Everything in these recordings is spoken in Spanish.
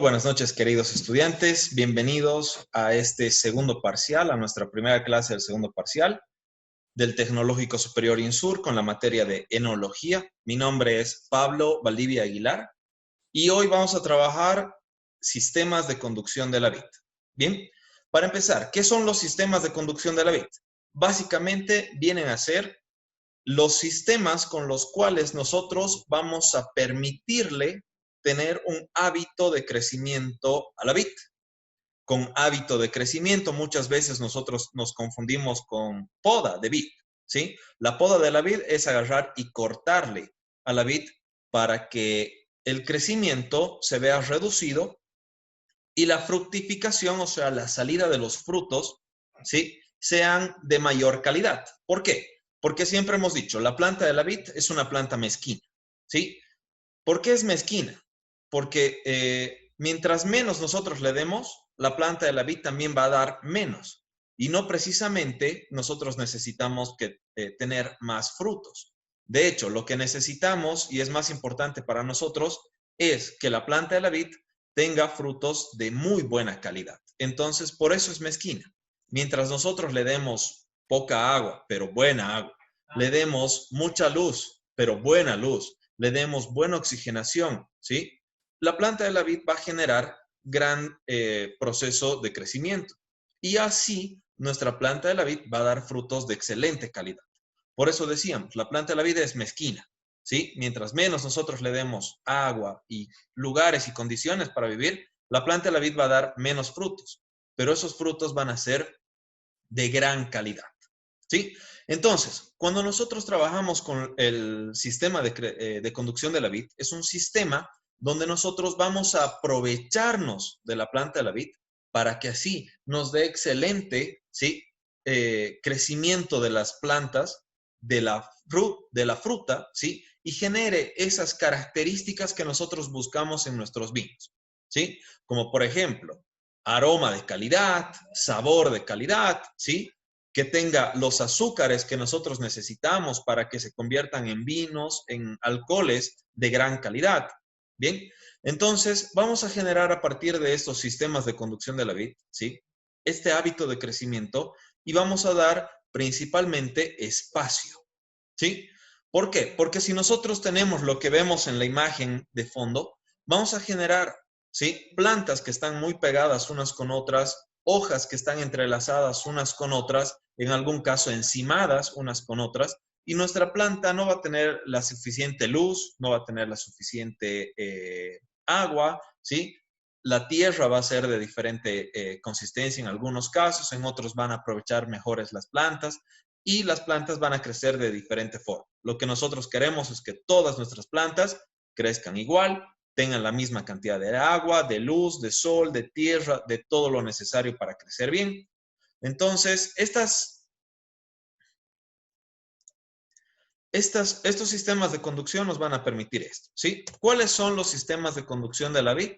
Buenas noches, queridos estudiantes. Bienvenidos a este segundo parcial, a nuestra primera clase del segundo parcial del Tecnológico Superior INSUR con la materia de enología. Mi nombre es Pablo Valdivia Aguilar y hoy vamos a trabajar sistemas de conducción de la vid. Bien, para empezar, ¿qué son los sistemas de conducción de la vid? Básicamente vienen a ser los sistemas con los cuales nosotros vamos a permitirle tener un hábito de crecimiento a la vid. Con hábito de crecimiento muchas veces nosotros nos confundimos con poda de vid, ¿sí? La poda de la vid es agarrar y cortarle a la vid para que el crecimiento se vea reducido y la fructificación, o sea, la salida de los frutos, ¿sí?, sean de mayor calidad. ¿Por qué? Porque siempre hemos dicho, la planta de la vid es una planta mezquina, ¿sí? ¿Por qué es mezquina? Porque mientras menos nosotros le demos, la planta de la vid también va a dar menos. Y no precisamente nosotros necesitamos tener más frutos. De hecho, lo que necesitamos, y es más importante para nosotros, es que la planta de la vid tenga frutos de muy buena calidad. Entonces, por eso es mezquina. Mientras nosotros le demos poca agua, pero buena agua, le demos mucha luz, pero buena luz, le demos buena oxigenación, ¿sí? La planta de la vid va a generar gran proceso de crecimiento. Y así, nuestra planta de la vid va a dar frutos de excelente calidad. Por eso decíamos, la planta de la vid es mezquina, ¿sí? Mientras menos nosotros le demos agua y lugares y condiciones para vivir, la planta de la vid va a dar menos frutos. Pero esos frutos van a ser de gran calidad, ¿sí? Entonces, cuando nosotros trabajamos con el sistema de conducción de la vid, es un sistema donde nosotros vamos a aprovecharnos de la planta de la vid para que así nos dé excelente, ¿sí?, crecimiento de las plantas, de la fruta, ¿sí?, y genere esas características que nosotros buscamos en nuestros vinos, ¿sí? Como por ejemplo, aroma de calidad, sabor de calidad, ¿sí?, que tenga los azúcares que nosotros necesitamos para que se conviertan en vinos, en alcoholes de gran calidad. Bien, entonces vamos a generar a partir de estos sistemas de conducción de la vid, ¿sí?, este hábito de crecimiento y vamos a dar principalmente espacio, ¿sí? ¿Por qué? Porque si nosotros tenemos lo que vemos en la imagen de fondo, vamos a generar, ¿sí?, plantas que están muy pegadas unas con otras, hojas que están entrelazadas unas con otras, en algún caso encimadas unas con otras, y nuestra planta no va a tener la suficiente luz, no va a tener la suficiente agua, ¿sí? La tierra va a ser de diferente consistencia en algunos casos, en otros van a aprovechar mejores las plantas y las plantas van a crecer de diferente forma. Lo que nosotros queremos es que todas nuestras plantas crezcan igual, tengan la misma cantidad de agua, de luz, de sol, de tierra, de todo lo necesario para crecer bien. Entonces, estos sistemas de conducción nos van a permitir esto, ¿sí? ¿Cuáles son los sistemas de conducción de la vid?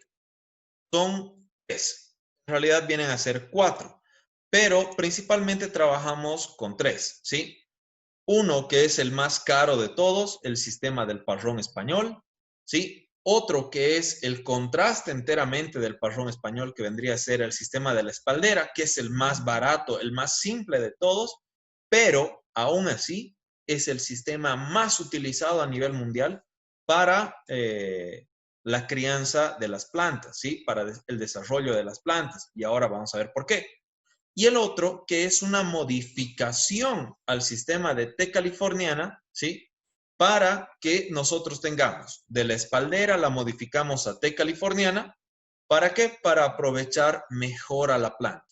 Son tres. En realidad vienen a ser cuatro, pero principalmente trabajamos con tres, ¿sí? Uno que es el más caro de todos, el sistema del parrón español, ¿sí? Otro que es el contraste enteramente del parrón español, que vendría a ser el sistema de la espaldera, que es el más barato, el más simple de todos, pero aún así es el sistema más utilizado a nivel mundial para la crianza de las plantas, ¿sí? Para el desarrollo de las plantas. Y ahora vamos a ver por qué. Y el otro, que es una modificación al sistema de T californiana, ¿sí?, para que nosotros tengamos de la espaldera, la modificamos a T californiana. ¿Para qué? Para aprovechar mejor a la planta.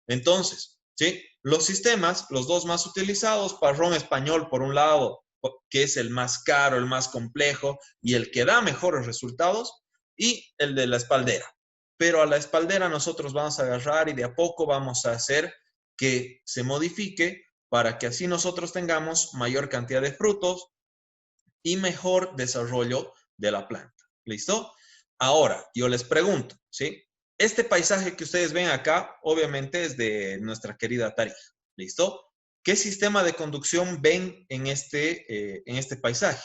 Entonces, ¿sí?, los sistemas, los dos más utilizados, parrón español por un lado, que es el más caro, el más complejo y el que da mejores resultados, y el de la espaldera. Pero a la espaldera nosotros vamos a agarrar y de a poco vamos a hacer que se modifique para que así nosotros tengamos mayor cantidad de frutos y mejor desarrollo de la planta. ¿Listo? Ahora, yo les pregunto, ¿sí? Este paisaje que ustedes ven acá, obviamente es de nuestra querida Tarija. ¿Listo? ¿Qué sistema de conducción ven en este paisaje?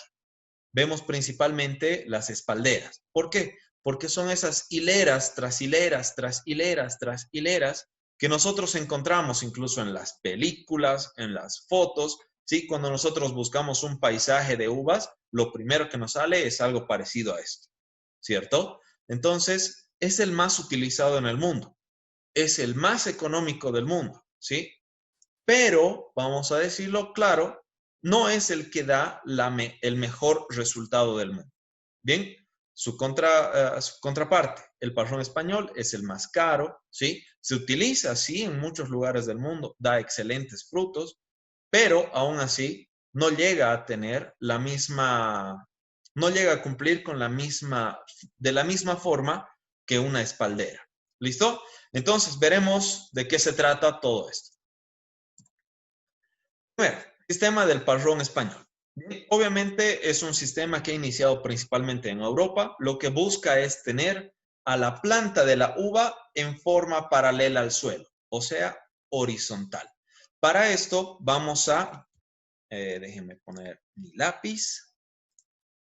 Vemos principalmente las espalderas. ¿Por qué? porque son esas hileras tras hileras, tras hileras, tras hileras, que nosotros encontramos incluso en las películas, en las fotos, ¿sí? Cuando nosotros buscamos un paisaje de uvas, lo primero que nos sale es algo parecido a esto, ¿cierto? Entonces, es el más utilizado en el mundo, es el más económico del mundo, ¿sí? Pero, vamos a decirlo claro, no es el que da el mejor resultado del mundo. Bien, su contraparte, el parrón español, es el más caro, ¿sí? Se utiliza, sí, en muchos lugares del mundo, da excelentes frutos, pero aún así no llega a tener la misma, no llega a cumplir con de la misma forma que una espaldera. ¿Listo? Entonces veremos de qué se trata todo esto. Primero, sistema del parrón español. Obviamente es un sistema que ha iniciado principalmente en Europa. Lo que busca es tener a la planta de la uva en forma paralela al suelo, o sea, horizontal. Para esto vamos a, déjenme poner mi lápiz.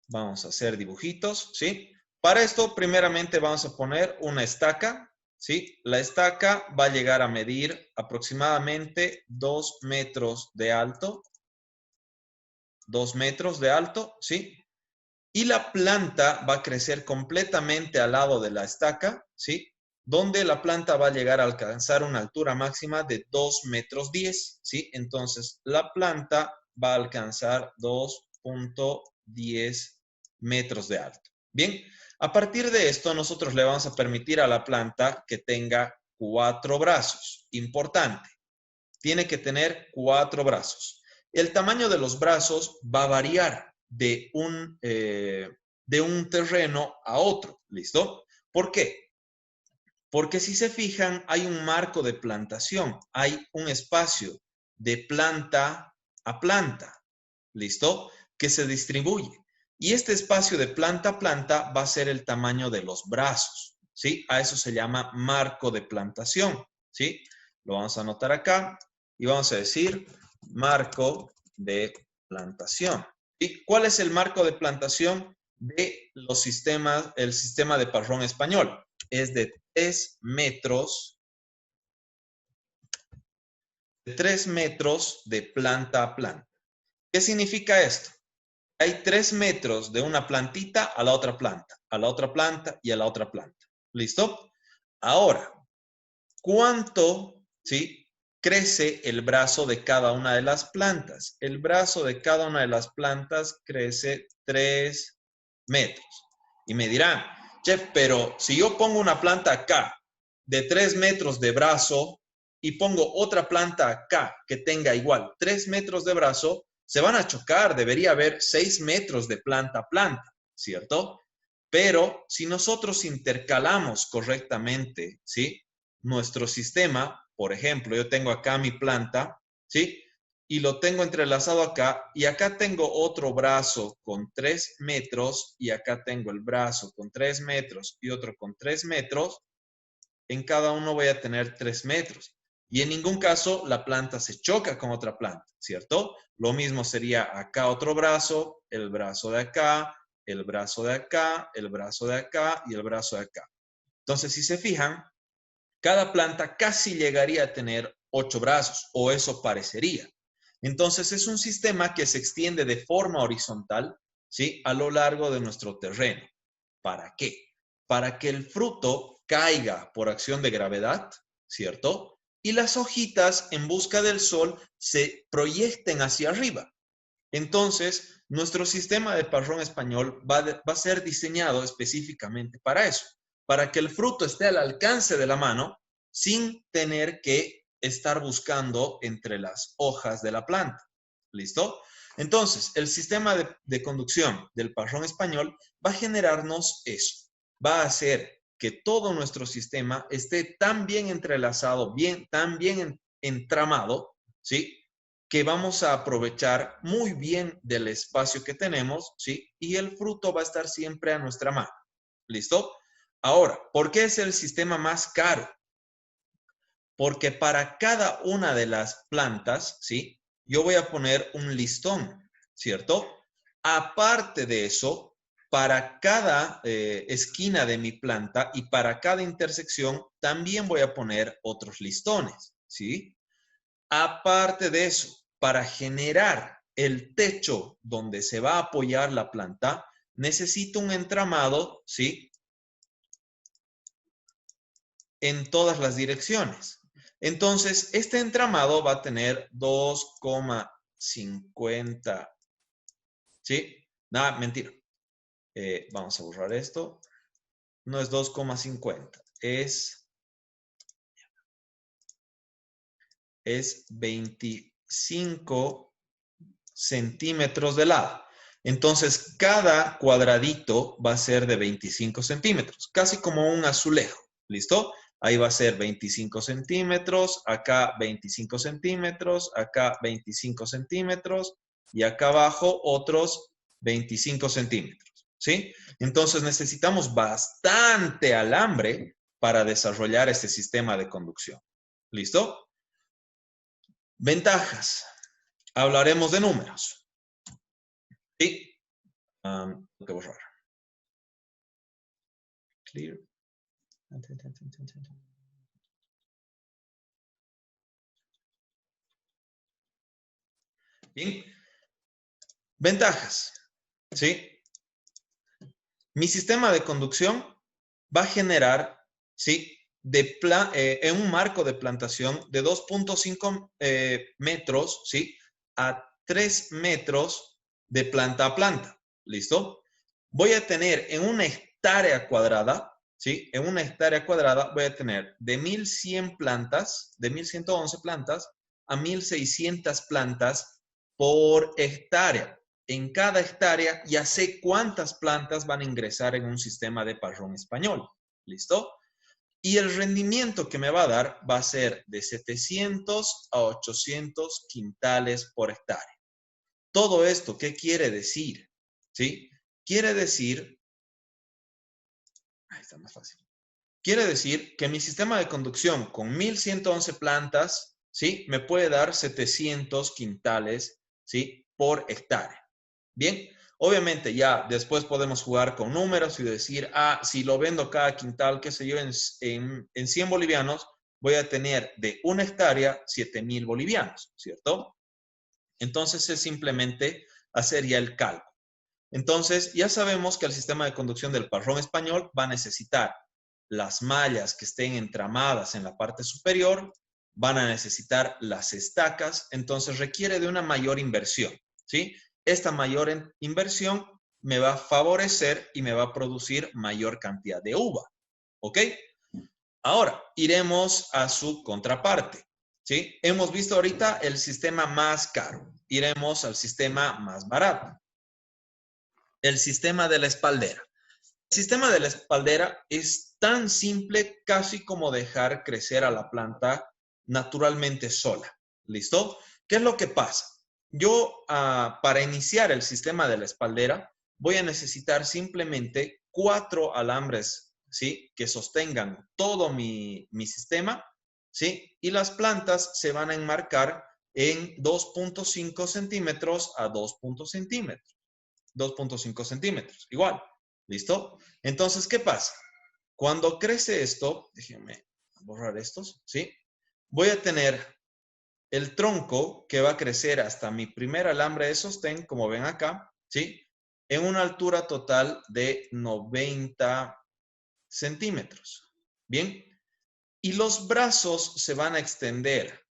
Vamos a hacer dibujitos, ¿sí? Para esto, primeramente vamos a poner una estaca, ¿sí? La estaca va a llegar a medir aproximadamente 2 metros de alto. 2 metros de alto, ¿sí? Y la planta va a crecer completamente al lado de la estaca, ¿sí? Donde la planta va a llegar a alcanzar una altura máxima de 2 metros 10, ¿sí? Entonces, la planta va a alcanzar 2.10 metros de alto. Bien, a partir de esto, nosotros le vamos a permitir a la planta que tenga 4 brazos. Importante, tiene que tener 4 brazos. El tamaño de los brazos va a variar de un terreno a otro, ¿listo? ¿Por qué? Porque si se fijan, hay un marco de plantación, hay un espacio de planta a planta, ¿listo? Que se distribuye. Y este espacio de planta a planta va a ser el tamaño de los brazos, ¿sí? A eso se llama marco de plantación, ¿sí? Lo vamos a anotar acá y vamos a decir marco de plantación. ¿Y cuál es el marco de plantación de los sistemas, el sistema de parrón español? Es de 3 metros, de planta a planta. ¿Qué significa esto? Hay 3 metros de una plantita a la otra planta, a la otra planta y a la otra planta. ¿Listo? Ahora, ¿cuánto, sí, crece el brazo de cada una de las plantas? El brazo de cada una de las plantas crece 3 metros. Y me dirán, chef, pero si yo pongo una planta acá de 3 metros de brazo y pongo otra planta acá que tenga igual 3 metros de brazo, se van a chocar. Debería haber 6 metros de planta a planta, ¿cierto? Pero si nosotros intercalamos correctamente, ¿sí? Nuestro sistema, por ejemplo, yo tengo acá mi planta, ¿sí? Y lo tengo entrelazado acá, y acá tengo otro brazo con 3 metros, y acá tengo el brazo con 3 metros y otro con 3 metros, en cada uno voy a tener 3 metros. Y en ningún caso la planta se choca con otra planta, ¿cierto? Lo mismo sería acá otro brazo, el brazo de acá, el brazo de acá, el brazo de acá y el brazo de acá. Entonces, si se fijan, cada planta casi llegaría a tener 8 brazos, o eso parecería. Entonces, es un sistema que se extiende de forma horizontal, ¿sí? A lo largo de nuestro terreno. ¿Para qué? Para que el fruto caiga por acción de gravedad, ¿cierto? Y las hojitas, en busca del sol, se proyecten hacia arriba. Entonces, nuestro sistema de parrón español va a ser diseñado específicamente para eso, para que el fruto esté al alcance de la mano sin tener que estar buscando entre las hojas de la planta. ¿Listo? Entonces, el sistema de conducción del parrón español va a generarnos eso. Va a hacer que todo nuestro sistema esté tan bien entrelazado, tan bien entramado, ¿sí? Que vamos a aprovechar muy bien del espacio que tenemos, ¿sí? Y el fruto va a estar siempre a nuestra mano. ¿Listo? Ahora, ¿por qué es el sistema más caro? Porque para cada una de las plantas, ¿sí? Yo voy a poner un listón, ¿cierto? Aparte de eso, para cada esquina de mi planta y para cada intersección también voy a poner otros listones, ¿sí? Aparte de eso, para generar el techo donde se va a apoyar la planta, necesito un entramado, ¿sí? En todas las direcciones. Entonces, este entramado va a tener 2,50. ¿Sí? Nada, mentira. Vamos a borrar esto. No es 2,50. Es 25 centímetros de lado. Entonces, cada cuadradito va a ser de 25 centímetros. Casi como un azulejo. ¿Listo? Ahí va a ser 25 centímetros, acá 25 centímetros, acá 25 centímetros y acá abajo otros 25 centímetros, ¿sí? Entonces necesitamos bastante alambre para desarrollar este sistema de conducción. ¿Listo? Ventajas. Hablaremos de números. ¿Sí? Tengo que borrar. Clear. Bien. Ventajas. ¿Sí? Mi sistema de conducción va a generar, ¿sí? En un marco de plantación de 2,5 metros, ¿sí? A 3 metros de planta a planta. ¿Listo? Voy a tener en una hectárea cuadrada, ¿sí? En una hectárea cuadrada voy a tener de 1,100 plantas, de 1,111 plantas a 1,600 plantas por hectárea. En cada hectárea ya sé cuántas plantas van a ingresar en un sistema de parrón español. ¿Listo? Y el rendimiento que me va a dar va a ser de 700 a 800 quintales por hectárea. Todo esto, ¿qué quiere decir? ¿Sí? Quiere decir, ahí está más fácil. Quiere decir que mi sistema de conducción con 1,111 plantas, ¿sí? Me puede dar 700 quintales, ¿sí? Por hectárea. Bien, obviamente ya después podemos jugar con números y decir, si lo vendo cada quintal, qué sé yo, en 100 bolivianos, voy a tener de una hectárea 7,000 bolivianos, ¿cierto? Entonces es simplemente hacer ya el cálculo. Entonces ya sabemos que el sistema de conducción del parrón español va a necesitar las mallas que estén entramadas en la parte superior, van a necesitar las estacas, entonces requiere de una mayor inversión, ¿sí? Esta mayor inversión me va a favorecer y me va a producir mayor cantidad de uva, ¿ok? Ahora, iremos a su contraparte, ¿sí? Hemos visto ahorita el sistema más caro, iremos al sistema más barato, el sistema de la espaldera. El sistema de la espaldera es tan simple casi como dejar crecer a la planta naturalmente sola. ¿Listo? ¿Qué es lo que pasa? Yo, para iniciar el sistema de la espaldera, voy a necesitar simplemente 4 alambres, ¿sí? Que sostengan todo mi sistema, ¿sí? Y las plantas se van a enmarcar en 2,5 centímetros a 2,5 centímetros. 2,5 centímetros, igual. ¿Listo? Entonces, ¿qué pasa? Cuando crece esto, déjenme borrar estos, ¿sí? Voy a tener el tronco que va a crecer hasta mi primer alambre de sostén, como ven acá, ¿sí? En una altura total de 90 centímetros. ¿Bien? Y los brazos se van a extender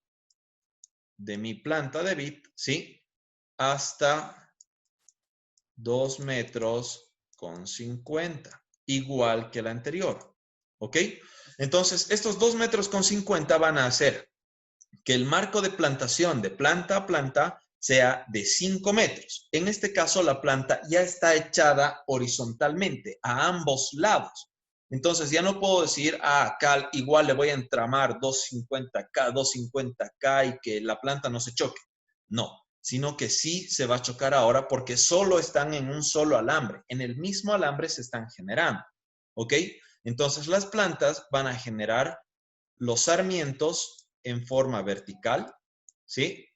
de mi planta de vid, ¿sí? Hasta 2 metros con 50, igual que la anterior. ¿Ok? Entonces, estos 2 metros con 50 van a hacer que el marco de plantación de planta a planta sea de 5 metros. En este caso, la planta ya está echada horizontalmente a ambos lados. Entonces, ya no puedo decir, acá igual le voy a entramar 250K, 250K y que la planta no se choque. No, sino que sí se va a chocar ahora porque solo están en un solo alambre. En el mismo alambre se están generando. ¿Ok? Entonces, las plantas van a generar los sarmientos en forma vertical, ¿sí?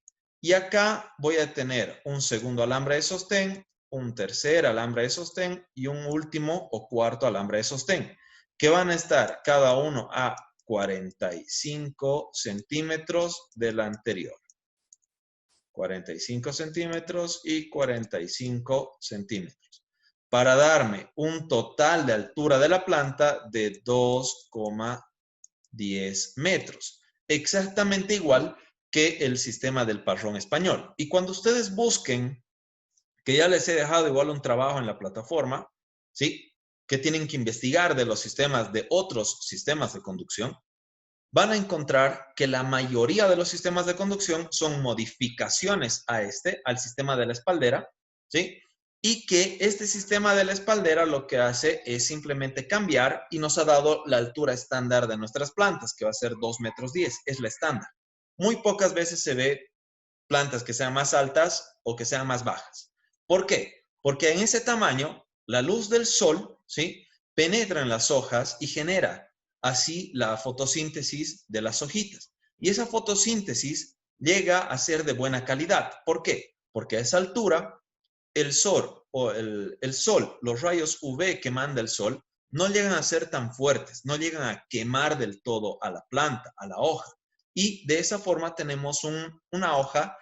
Y acá voy a tener un segundo alambre de sostén un tercer alambre de sostén y un último o cuarto alambre de sostén, que van a estar cada uno a 45 centímetros del anterior. 45 centímetros y 45 centímetros. Para darme un total de altura de la planta de 2,10 metros. Exactamente igual que el sistema del parrón español. Y cuando ustedes busquen, que ya les he dejado igual un trabajo en la plataforma, ¿sí? Que tienen que investigar de los sistemas, de otros sistemas de conducción, van a encontrar que la mayoría de los sistemas de conducción son modificaciones a al sistema de la espaldera, ¿sí? Y que este sistema de la espaldera lo que hace es simplemente cambiar y nos ha dado la altura estándar de nuestras plantas, que va a ser 2,10 metros, es la estándar. Muy pocas veces se ve plantas que sean más altas o que sean más bajas. ¿Por qué? Porque en ese tamaño, la luz del sol, ¿sí? Penetra en las hojas y genera así la fotosíntesis de las hojitas. Y esa fotosíntesis llega a ser de buena calidad. ¿Por qué? Porque a esa altura, el sol, los rayos UV que manda el sol, no llegan a ser tan fuertes, no llegan a quemar del todo a la planta, a la hoja. Y de esa forma tenemos una hoja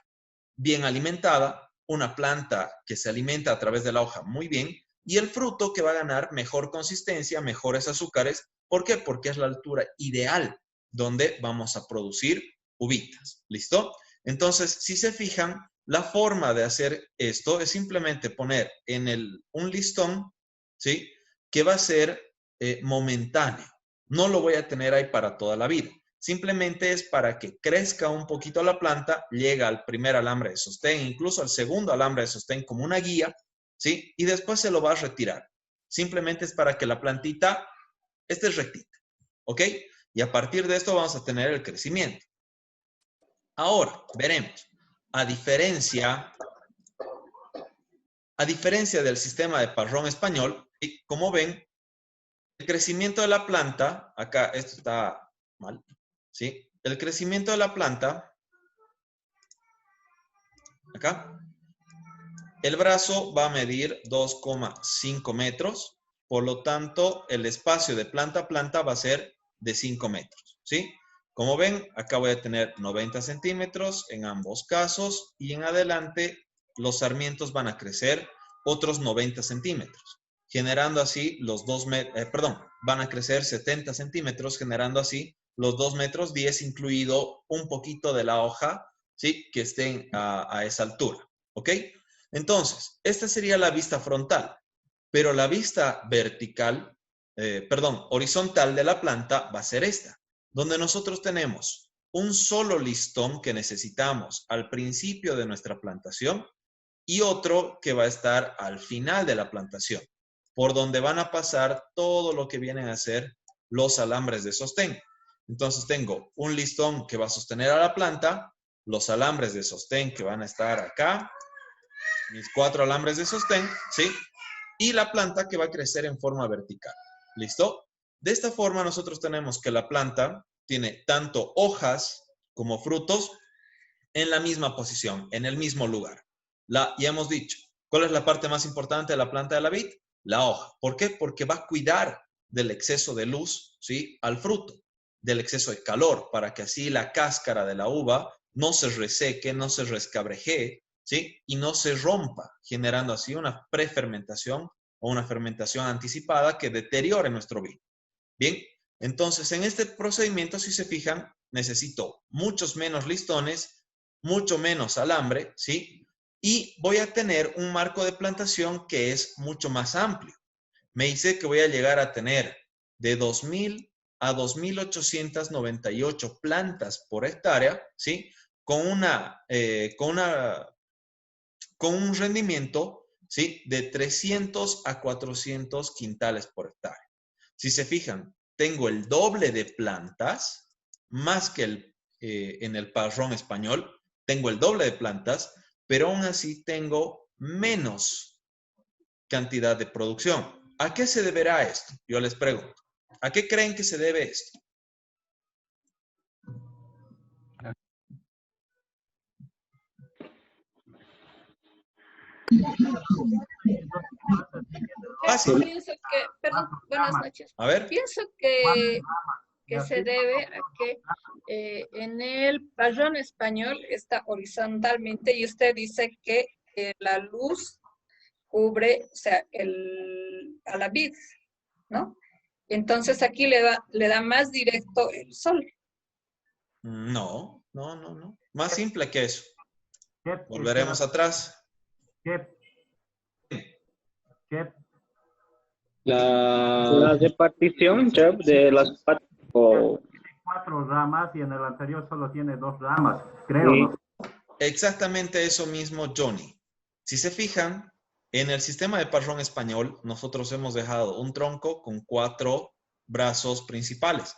bien alimentada, una planta que se alimenta a través de la hoja muy bien, y el fruto que va a ganar mejor consistencia, mejores azúcares. ¿Por qué? Porque es la altura ideal donde vamos a producir uvitas. ¿Listo? Entonces, si se fijan, la forma de hacer esto es simplemente poner en un listón, ¿sí? Que va a ser momentáneo. No lo voy a tener ahí para toda la vida. Simplemente es para que crezca un poquito la planta, llega al primer alambre de sostén, incluso al segundo alambre de sostén como una guía, ¿sí? Y después se lo va a retirar. Simplemente es para que la plantita esté rectita, ¿ok? Y a partir de esto vamos a tener el crecimiento. Ahora, veremos, a diferencia del sistema de parrón español, como ven, el crecimiento de la planta, acá esto está mal, ¿sí? El crecimiento de la planta, acá, el brazo va a medir 2,5 metros, por lo tanto, el espacio de planta a planta va a ser de 5 metros, ¿sí? Como ven, acá voy a tener 90 centímetros en ambos casos y en adelante los sarmientos van a crecer otros 90 centímetros, generando así los 2 metros, van a crecer 70 centímetros, generando así los 2,10 metros, incluido un poquito de la hoja, ¿sí? Que estén a esa altura, ¿ok? Entonces, esta sería la vista frontal, pero la vista vertical, horizontal de la planta va a ser esta, donde nosotros tenemos un solo listón que necesitamos al principio de nuestra plantación y otro que va a estar al final de la plantación, por donde van a pasar todo lo que vienen a ser los alambres de sostén. Entonces tengo un listón que va a sostener a la planta, los alambres de sostén que van a estar acá, mis 4 alambres de sostén, ¿sí? Y la planta que va a crecer en forma vertical. ¿Listo? De esta forma nosotros tenemos que la planta tiene tanto hojas como frutos en la misma posición, en el mismo lugar. Ya hemos dicho, ¿cuál es la parte más importante de la planta de la vid? La hoja. ¿Por qué? Porque va a cuidar del exceso de luz, ¿sí? Al fruto, del exceso de calor, para que así la cáscara de la uva no se reseque, no se rescabrejee, ¿sí? Y no se rompa, generando así una prefermentación o una fermentación anticipada que deteriore nuestro vino. Bien, entonces en este procedimiento, si se fijan, necesito muchos menos listones, mucho menos alambre, ¿sí? Y voy a tener un marco de plantación que es mucho más amplio. Me dice que voy a llegar a tener de 2,000 a 2,898 plantas por hectárea, ¿sí? Con un rendimiento, ¿sí? De 300 a 400 quintales por hectárea. Si se fijan, tengo el doble de plantas, más que en el parrón español, tengo el doble de plantas, pero aún así tengo menos cantidad de producción. ¿A qué se deberá esto? Yo les pregunto. ¿A qué creen que se debe esto? Fácil. Pienso que, perdón, buenas noches. A ver. Pienso que se debe a que en el padrón español está horizontalmente y usted dice que la luz cubre, o sea, a la vid, ¿no? Entonces aquí le da más directo el sol. No. Más simple que eso. Chep, Volveremos atrás. Chep. La repartición, Chef, de las partes. Tiene 4 ramas y en el anterior solo tiene 2 ramas, creo, Sí. ¿no? Exactamente eso mismo, Johnny. Si se fijan, en el sistema de parrón español, nosotros hemos dejado un tronco con 4 brazos principales.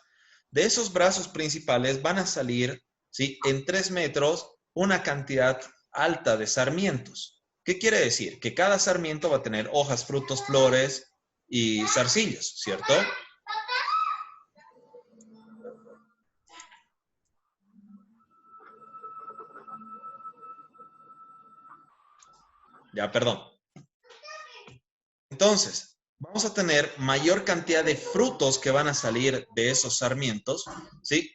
De esos brazos principales van a salir, ¿sí?, en 3 metros una cantidad alta de sarmientos. ¿Qué quiere decir? Que cada sarmiento va a tener hojas, frutos, flores y zarcillos, ¿cierto? Ya, perdón. Entonces, vamos a tener mayor cantidad de frutos que van a salir de esos sarmientos, ¿sí?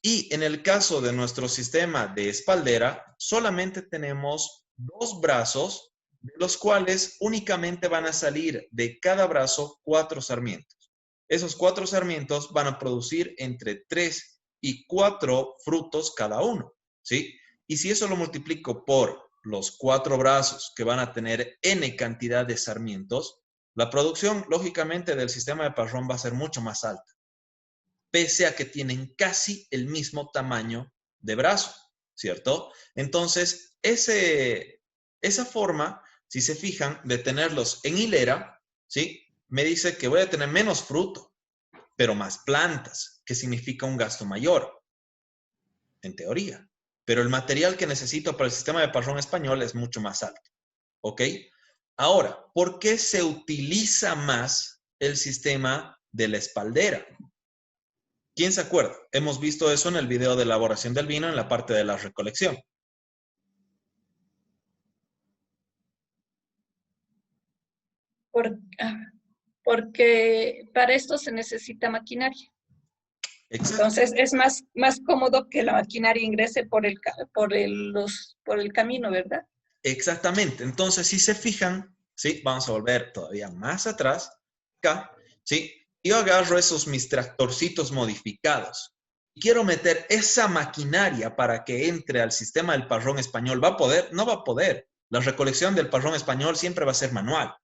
Y en el caso de nuestro sistema de espaldera, solamente tenemos 2 brazos, de los cuales únicamente van a salir de cada brazo 4 sarmientos. Esos 4 sarmientos van a producir entre 3 y 4 frutos cada uno, ¿sí? Y si eso lo multiplico por los 4 brazos que van a tener N cantidad de sarmientos, la producción, lógicamente, del sistema de parrón va a ser mucho más alta, pese a que tienen casi el mismo tamaño de brazo, ¿cierto? Entonces, esa forma, si se fijan, de tenerlos en hilera, ¿sí?, me dice que voy a tener menos fruto, pero más plantas, que significa un gasto mayor, en teoría. Pero el material que necesito para el sistema de parrón español es mucho más alto, ¿ok? Ahora, ¿por qué se utiliza más el sistema de la espaldera? ¿Quién se acuerda? Hemos visto eso en el video de elaboración del vino en la parte de la recolección. Porque para esto se necesita maquinaria. Exacto. Entonces es más cómodo que la maquinaria ingrese por el camino, ¿verdad? Exactamente. Entonces, si se fijan, ¿sí?, vamos a volver todavía más atrás, acá, ¿sí? Yo agarro esos mis tractorcitos modificados y quiero meter esa maquinaria para que entre al sistema del parrón español. ¿Va a poder? No va a poder. La recolección del parrón español siempre va a ser manual,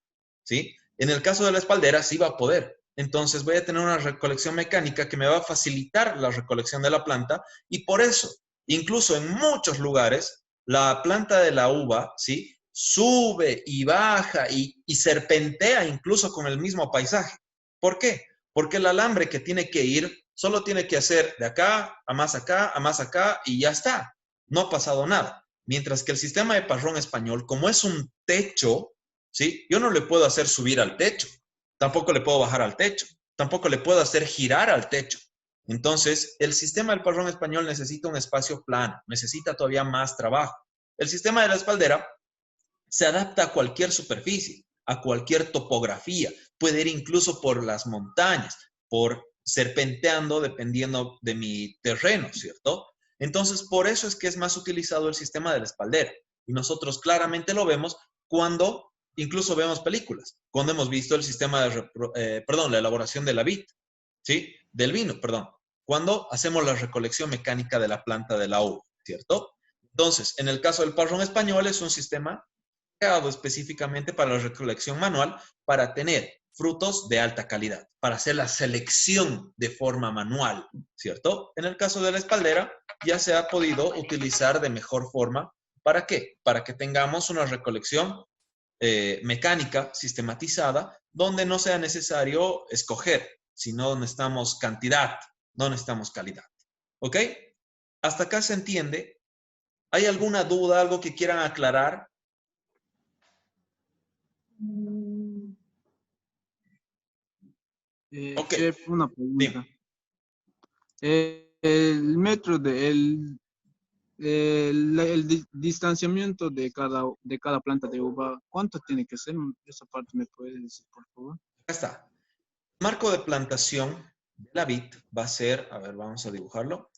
¿sí? En el caso de la espaldera, sí va a poder. Entonces voy a tener una recolección mecánica que me va a facilitar la recolección de la planta y por eso, incluso en muchos lugares, la planta de la uva, ¿sí?, sube y baja y serpentea incluso con el mismo paisaje. ¿Por qué? Porque el alambre que tiene que ir solo tiene que hacer de acá, a más acá, a más acá y ya está. No ha pasado nada. Mientras que el sistema de parrón español, como es un techo, ¿sí?, yo no le puedo hacer subir al techo, tampoco le puedo bajar al techo, tampoco le puedo hacer girar al techo. Entonces, el sistema del parrón español necesita un espacio plano, necesita todavía más trabajo. El sistema de la espaldera se adapta a cualquier superficie, a cualquier topografía, puede ir incluso por las montañas, por serpenteando dependiendo de mi terreno, ¿cierto? Entonces, por eso es que es más utilizado el sistema de la espaldera. Y nosotros claramente lo vemos cuando incluso vemos películas, cuando hemos visto el sistema de, la elaboración de la vid, ¿sí? Del vino, perdón. Cuando hacemos la recolección mecánica de la planta de la uva, ¿cierto? Entonces, en el caso del parrón español es un sistema creado específicamente para la recolección manual para tener frutos de alta calidad, para hacer la selección de forma manual, ¿cierto? En el caso de la espaldera, ya se ha podido utilizar de mejor forma. ¿Para qué? Para que tengamos una recolección mecánica sistematizada donde no sea necesario escoger, sino necesitamos cantidad, no necesitamos calidad. ¿Ok? ¿Hasta acá se entiende? ¿Hay alguna duda, algo que quieran aclarar? Ok. Chef, una pregunta. Dime. El metro distanciamiento de cada planta de uva, ¿cuánto tiene que ser? Esa parte me puedes decir, por favor. Acá está. El marco de plantación de la vid va a ser, a ver, vamos a dibujarlo.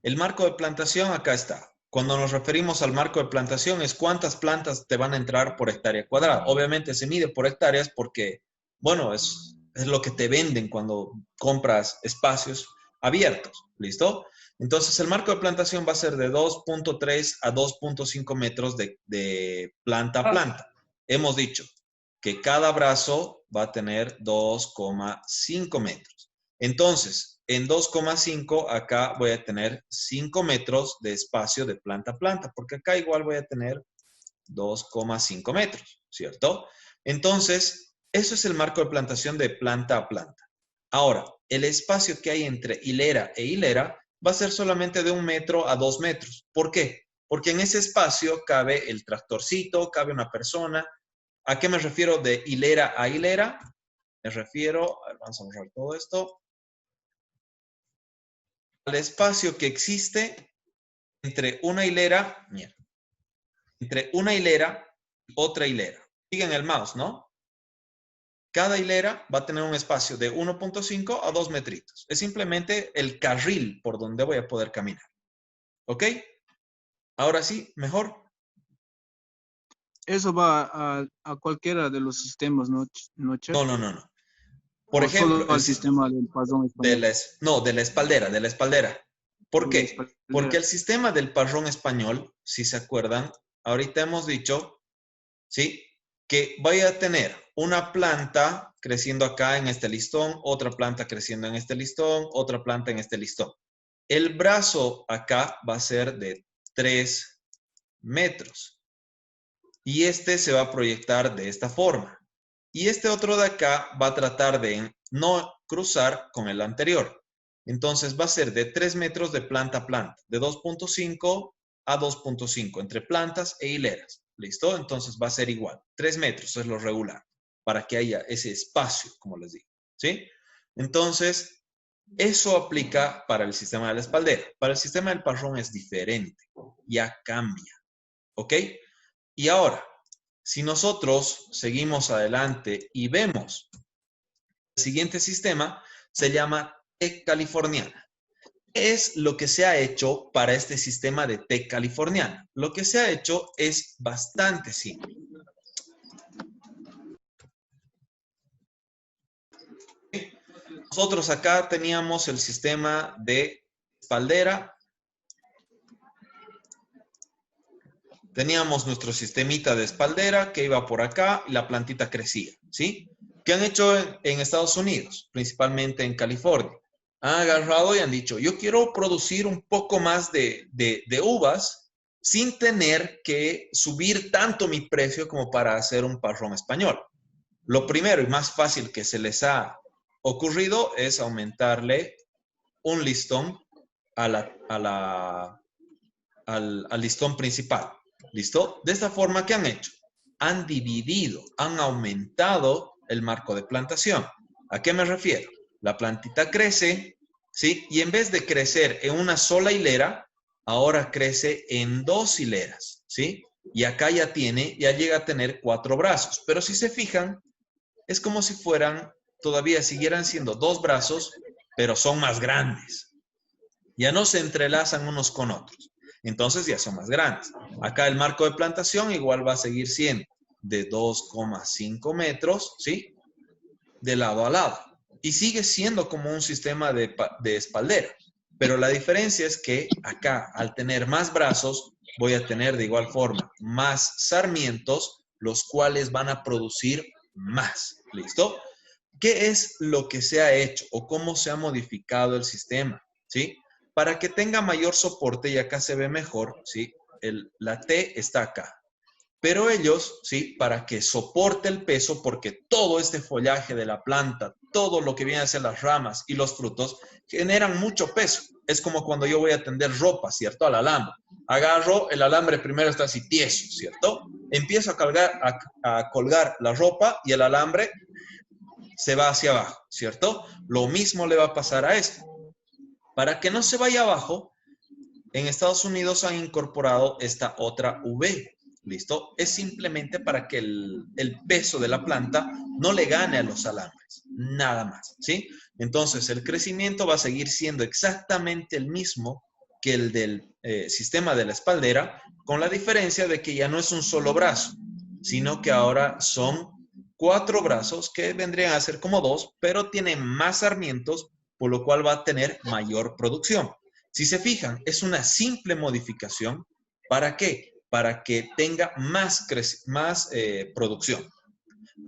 El marco de plantación acá está. Cuando nos referimos al marco de plantación es cuántas plantas te van a entrar por hectárea cuadrada. Obviamente se mide por hectáreas porque, bueno, es lo que te venden cuando compras espacios abiertos. ¿Listo? Entonces el marco de plantación va a ser de 2.3 a 2.5 metros de planta a planta. Hemos dicho que cada brazo va a tener 2,5 metros. Entonces, en 2,5 acá voy a tener 5 metros de espacio de planta a planta, porque acá igual voy a tener 2,5 metros, ¿cierto? Entonces, eso es el marco de plantación de planta a planta. Ahora, el espacio que hay entre hilera e hilera va a ser solamente de 1 metro a 2 metros. ¿Por qué? Porque en ese espacio cabe el tractorcito, cabe una persona. ¿A qué me refiero de hilera a hilera? Me refiero, a ver, vamos a borrar todo esto, al espacio que existe entre una hilera, mira, entre una hilera y otra hilera. Siguen el mouse, ¿no? Cada hilera va a tener un espacio de 1.5 a 2 metritos. Es simplemente el carril por donde voy a poder caminar. ¿Ok? Ahora sí, mejor. Eso va a cualquiera de los sistemas, ¿no, Chef? No. Por ¿O ejemplo, solo al sistema del padrón español? de la espaldera. ¿Por De la qué? espaldera. Porque el sistema del padrón español, si se acuerdan, ahorita hemos dicho, ¿sí? Que vaya a tener una planta creciendo acá en este listón, otra planta creciendo en este listón, otra planta en este listón. El brazo acá va a ser de 3 metros. Y este se va a proyectar de esta forma. Y este otro de acá va a tratar de no cruzar con el anterior. Entonces va a ser de 3 metros de planta a planta, de 2.5 a 2.5, entre plantas e hileras. ¿Listo? Entonces va a ser igual. 3 metros es lo regular, para que haya ese espacio, como les digo. ¿Sí? Entonces, eso aplica para el sistema de la espaldera. Para el sistema del parrón es diferente. Ya cambia. ¿Ok? Y ahora, si nosotros seguimos adelante y vemos el siguiente sistema, se llama T californiana. ¿Qué es lo que se ha hecho para este sistema de T californiana? Lo que se ha hecho es bastante simple. Nosotros acá teníamos el sistema de espaldera. Teníamos nuestro sistemita de espaldera que iba por acá y la plantita crecía, ¿sí? ¿Qué han hecho en Estados Unidos? Principalmente en California. Han agarrado y han dicho, yo quiero producir un poco más de uvas sin tener que subir tanto mi precio como para hacer un parrón español. Lo primero y más fácil que se les ha ocurrido es aumentarle un listón al listón principal. ¿Listo? De esta forma, ¿qué han hecho? Han dividido, han aumentado el marco de plantación. ¿A qué me refiero? La plantita crece, ¿sí? Y en vez de crecer en una sola hilera, ahora crece en 2 hileras, ¿sí? Y acá ya llega a tener 4 brazos. Pero si se fijan, es como si todavía siguieran siendo 2 brazos, pero son más grandes. Ya no se entrelazan unos con otros. Entonces ya son más grandes. Acá el marco de plantación igual va a seguir siendo de 2,5 metros, ¿sí? De lado a lado. Y sigue siendo como un sistema de espaldera. Pero la diferencia es que acá, al tener más brazos, voy a tener de igual forma más sarmientos, los cuales van a producir más. ¿Listo? ¿Qué es lo que se ha hecho o cómo se ha modificado el sistema? ¿Sí? Para que tenga mayor soporte, y acá se ve mejor, ¿sí? La T está acá. Pero ellos, ¿sí? Para que soporte el peso, porque todo este follaje de la planta, todo lo que viene a ser las ramas y los frutos, generan mucho peso. Es como cuando yo voy a tender ropa, ¿cierto? Al alambre. Agarro, el alambre primero está así tieso, ¿cierto? Empiezo a colgar la ropa y el alambre se va hacia abajo, ¿cierto? Lo mismo le va a pasar a esto. Para que no se vaya abajo, En Estados Unidos han incorporado esta otra V. ¿Listo? Es simplemente para que el peso de la planta no le gane a los alambres. Nada más. ¿Sí? Entonces, el crecimiento va a seguir siendo exactamente el mismo que el del sistema de la espaldera, con la diferencia de que ya no es un solo brazo, sino que ahora son 4 brazos que vendrían a ser como 2, pero tienen más sarmientos, por lo cual va a tener mayor producción. Si se fijan, es una simple modificación. ¿Para qué? Para que tenga más producción.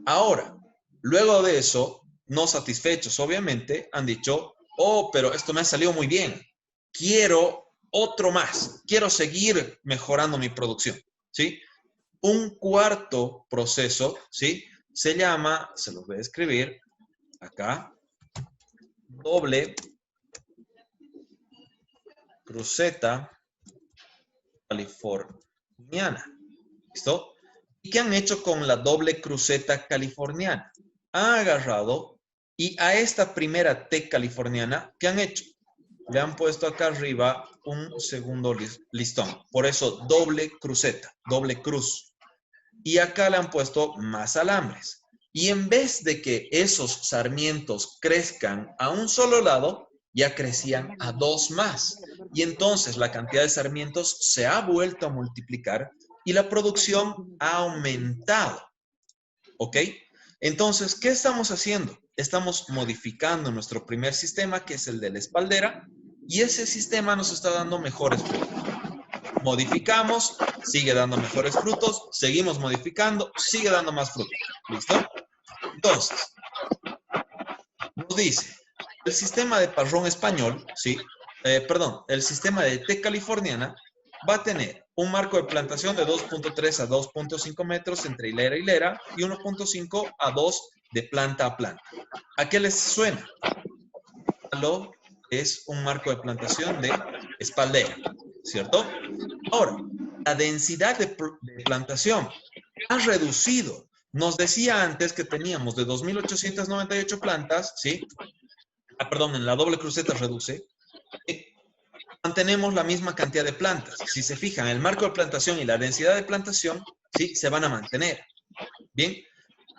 Ahora, luego de eso, no satisfechos, obviamente, han dicho, oh, pero esto me ha salido muy bien. Quiero otro más. Quiero seguir mejorando mi producción. ¿Sí? Un cuarto proceso, ¿sí? Se llama, se los voy a escribir acá, doble cruceta californiana. ¿Listo? ¿Y qué han hecho con la doble cruceta californiana? Han agarrado y a esta primera T californiana, ¿qué han hecho? Le han puesto acá arriba un segundo listón. Por eso doble cruceta, doble cruz. Y acá le han puesto más alambres. Y en vez de que esos sarmientos crezcan a un solo lado, ya crecían a 2 más. Y entonces la cantidad de sarmientos se ha vuelto a multiplicar y la producción ha aumentado. ¿Ok? Entonces, ¿qué estamos haciendo? Estamos modificando nuestro primer sistema, que es el de la espaldera, y ese sistema nos está dando mejores frutos. Modificamos, sigue dando mejores frutos, seguimos modificando, sigue dando más frutos. ¿Listo? Entonces, nos dice, el sistema de parrón español, ¿sí? El sistema de T californiana va a tener un marco de plantación de 2.3 a 2.5 metros entre hilera a hilera y 1.5 a 2 de planta a planta. ¿A qué les suena? Es un marco de plantación de espaldera, ¿cierto? Ahora, la densidad de plantación ha reducido. Nos decía antes que teníamos de 2.898 plantas, ¿sí? Perdón, en la doble cruceta reduce. Mantenemos la misma cantidad de plantas. Si se fijan, el marco de plantación y la densidad de plantación, ¿sí? Se van a mantener. Bien,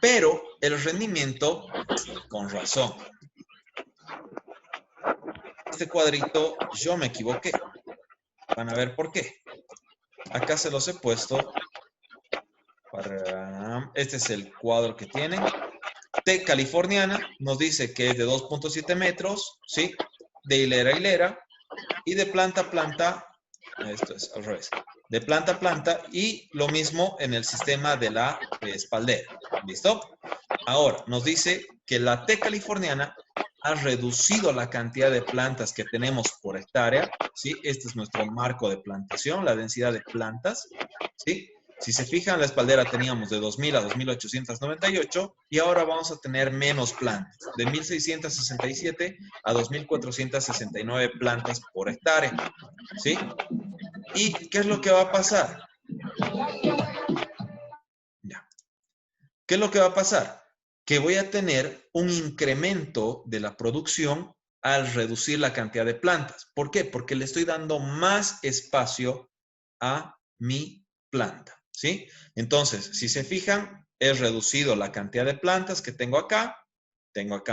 pero el rendimiento, con razón. Este cuadrito, yo me equivoqué. Van a ver por qué. Acá se los he puesto. Este es el cuadro que tienen. T californiana nos dice que es de 2.7 metros, ¿sí? De hilera a hilera. Y de planta a planta, esto es al revés, de planta a planta y lo mismo en el sistema de la espaldera. ¿Listo? Ahora, nos dice que la T californiana ha reducido la cantidad de plantas que tenemos por hectárea, ¿sí? Este es nuestro marco de plantación, la densidad de plantas, ¿sí? Si se fijan, la espaldera teníamos de 2.000 a 2.898 y ahora vamos a tener menos plantas, de 1.667 a 2.469 plantas por hectárea, ¿sí? ¿Y qué es lo que va a pasar? Ya. ¿Qué es lo que va a pasar? Que voy a tener un incremento de la producción al reducir la cantidad de plantas. ¿Por qué? Porque le estoy dando más espacio a mi planta. ¿Sí? Entonces, si se fijan, he reducido la cantidad de plantas que tengo acá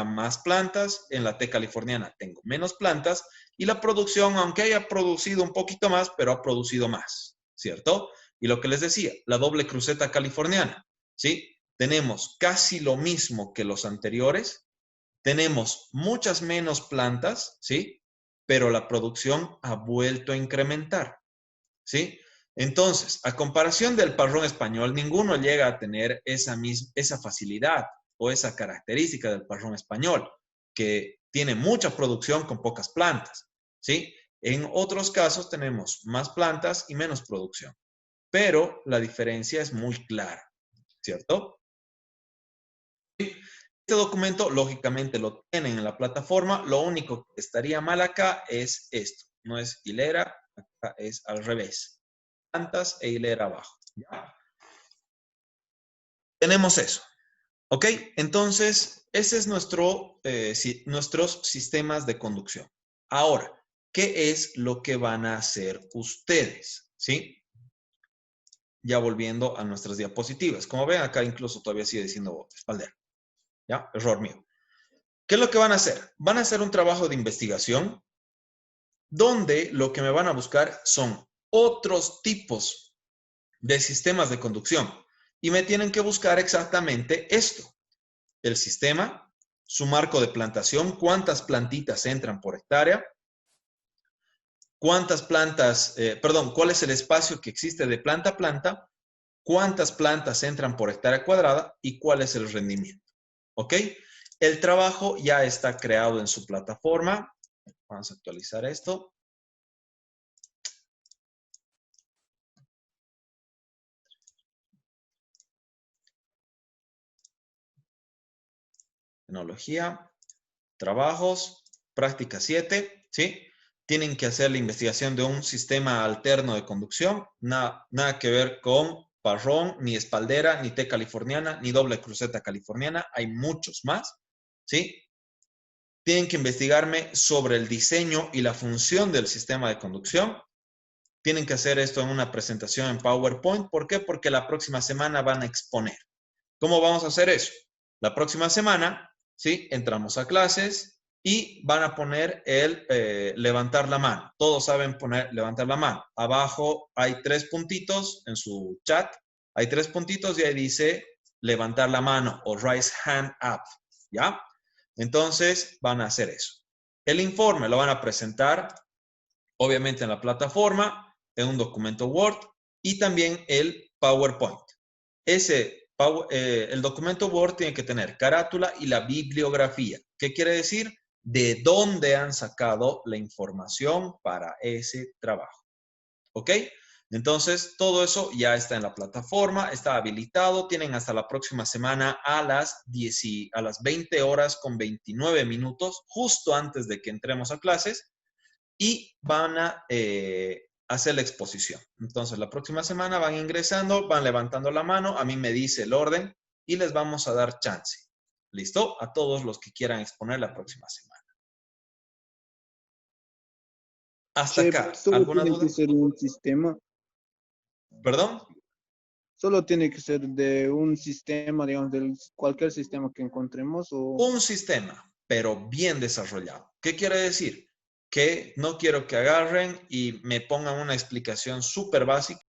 más plantas, en la T californiana tengo menos plantas, y la producción, aunque haya producido un poquito más, pero ha producido más, ¿cierto? Y lo que les decía, la doble cruceta californiana, ¿sí? Tenemos casi lo mismo que los anteriores, tenemos muchas menos plantas, ¿sí? Pero la producción ha vuelto a incrementar, ¿sí? Entonces, a comparación del parrón español, ninguno llega a tener esa facilidad o esa característica del parrón español, que tiene mucha producción con pocas plantas, ¿sí? En otros casos tenemos más plantas y menos producción, pero la diferencia es muy clara, ¿cierto? Este documento, lógicamente, lo tienen en la plataforma. Lo único que estaría mal acá es esto. No es hilera, acá es al revés. Plantas e hilera abajo. ¿Ya? Tenemos eso. ¿Ok? Entonces, ese es nuestros sistemas de conducción. Ahora, qué es lo que van a hacer ustedes, ¿sí? Ya volviendo a nuestras diapositivas. Como ven, acá incluso todavía sigue diciendo espaldera. ¿Ya? Error mío. ¿Qué es lo que van a hacer? Van a hacer un trabajo de investigación donde lo que me van a buscar son otros tipos de sistemas de conducción. Y me tienen que buscar exactamente esto. El sistema, su marco de plantación, cuántas plantitas entran por hectárea, cuántas plantas, cuál es el espacio que existe de planta a planta, cuántas plantas entran por hectárea cuadrada y cuál es el rendimiento. ¿Ok? El trabajo ya está creado en su plataforma. Vamos a actualizar esto. Tecnología, trabajos, práctica 7, ¿sí? Tienen que hacer la investigación de un sistema alterno de conducción, nada que ver con parrón, ni espaldera, ni T californiana, ni doble cruceta californiana, hay muchos más, ¿sí? Tienen que investigarme sobre el diseño y la función del sistema de conducción. Tienen que hacer esto en una presentación en PowerPoint. ¿Por qué? Porque la próxima semana van a exponer. ¿Cómo vamos a hacer eso? La próxima semana, ¿sí? Entramos a clases y van a poner el levantar la mano. Todos saben levantar la mano. Abajo hay 3 puntitos en su chat. Hay 3 puntitos y ahí dice levantar la mano o raise hand up. ¿Ya? Entonces van a hacer eso. El informe lo van a presentar, obviamente, en la plataforma, en un documento Word y también el PowerPoint. El documento Word tiene que tener carátula y la bibliografía. ¿Qué quiere decir? De dónde han sacado la información para ese trabajo. ¿Ok? Entonces, todo eso ya está en la plataforma, está habilitado. Tienen hasta la próxima semana a las 20 horas con 29 minutos, justo antes de que entremos a clases, y van a hacer la exposición. Entonces, la próxima semana van ingresando, van levantando la mano, a mí me dice el orden y les vamos a dar chance. ¿Listo? A todos los que quieran exponer la próxima semana. Hasta acá. ¿Alguna duda? Solo tiene que ser un sistema. ¿Perdón? Solo tiene que ser de un sistema, digamos, de cualquier sistema que encontremos o... Un sistema, pero bien desarrollado. ¿Qué quiere decir? Que no quiero que agarren y me pongan una explicación súper básica